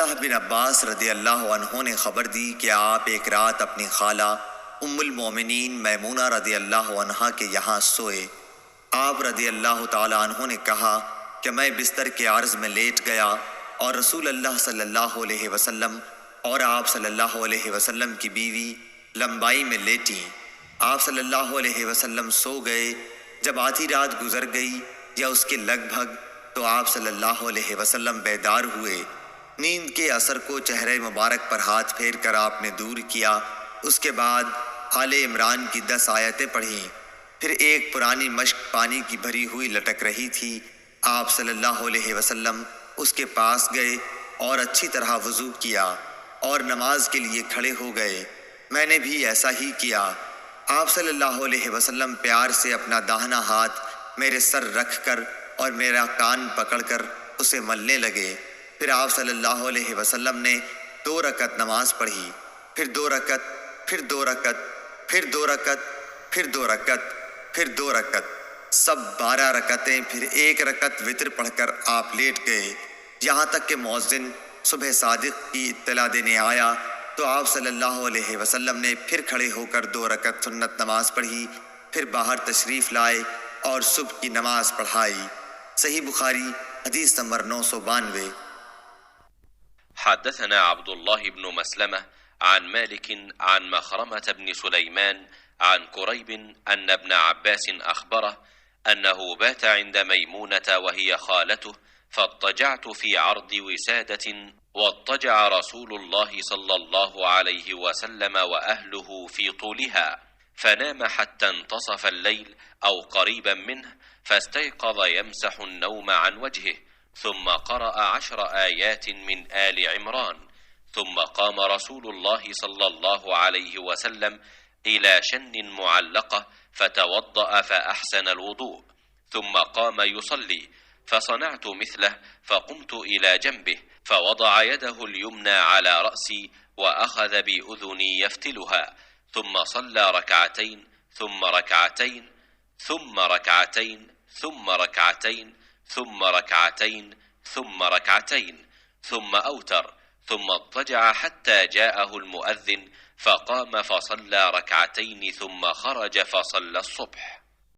अब्दुल्लाह बिन अब्बास रदियल्लाहु अन्हु ने खबर दी कि आप एक रात अपनी खाला उम्मुल मोमिनीन मैमूना रदियल्लाहु अन्हा के यहाँ सोए। आप रदियल्लाहु ताला अन्हु ने कहा कि मैं बिस्तर के अर्ज़ में लेट गया और रसूल अल्लाह सल्लल्लाहु अलैहि वसल्लम और आप सल्लल्लाहु अलैहि वसल्लम की बीवी लंबाई में लेटी। आप सल्लल्लाहु अलैहि वसल्लम सो गए। जब आधी रात गुजर गई या उसके लगभग तो आप सल्लल्लाहु अलैहि वसल्लम बेदार हुए। नींद के असर को चेहरे मुबारक पर हाथ फेर कर आपने दूर किया। उसके बाद आले इमरान की 10 आयतें पढ़ी। फिर एक पुरानी मश्क पानी की भरी हुई लटक रही थी। आप सल्लल्लाहु अलैहि वसल्लम उसके पास गए और अच्छी तरह वज़ू किया और नमाज के लिए खड़े हो गए। मैंने भी ऐसा ही किया। आप सल्लल्लाहु अलैहि वसल्लम प्यार से अपना दाहिना हाथ मेरे सर रख कर और मेरा कान पकड़कर उसे मलने लगे। फिर आप सल्लल्लाहु अलैहि वसल्लम ने 2 रकत नमाज पढ़ी, फिर 2 रकत, फिर 2 रकत, फिर 2 रकत, फिर 2 रकत, फिर 2 रकत, सब 12 रकतें। फिर 1 रकत वितर पढ़कर आप लेट गए। यहाँ तक कि मौज़िन सुबह सादिक की इत्तला देने आया तो आप सल्लल्लाहु अलैहि वसल्लम ने फिर खड़े होकर 2 रकत सुन्नत नमाज पढ़ी, फिर बाहर तशरीफ़ लाए और सुबह की नमाज पढ़ाई। सही बुखारी हदीस नंबर 992। حدثنا عبد الله بن مسلمة عن مالك عن مخرمة بن سليمان عن كريب أن ابن عباس أخبره أنه بات عند ميمونة وهي خالته، فاضطجعت في عرض وسادة، واضطجع رسول الله صلى الله عليه وسلم وأهله في طولها، فنام حتى انتصف الليل أو قريبا منه، فاستيقظ يمسح النوم عن وجهه، ثم قرأ 10 آيات من آل عمران، ثم قام رسول الله صلى الله عليه وسلم إلى شن معلقة فتوضأ فأحسن الوضوء، ثم قام يصلي، فصنعت مثله، فقمت إلى جنبه فوضع يده اليمنى على رأسي وأخذ بأذني يفتلها، ثم صلى ركعتين ثم ركعتين ثم ركعتين ثم ركعتين ثم ركعتين ثم ركعتين ثم أوتر، ثم اضطجع حتى جاءه المؤذن، فقام فصلى ركعتين ثم خرج فصلى الصبح.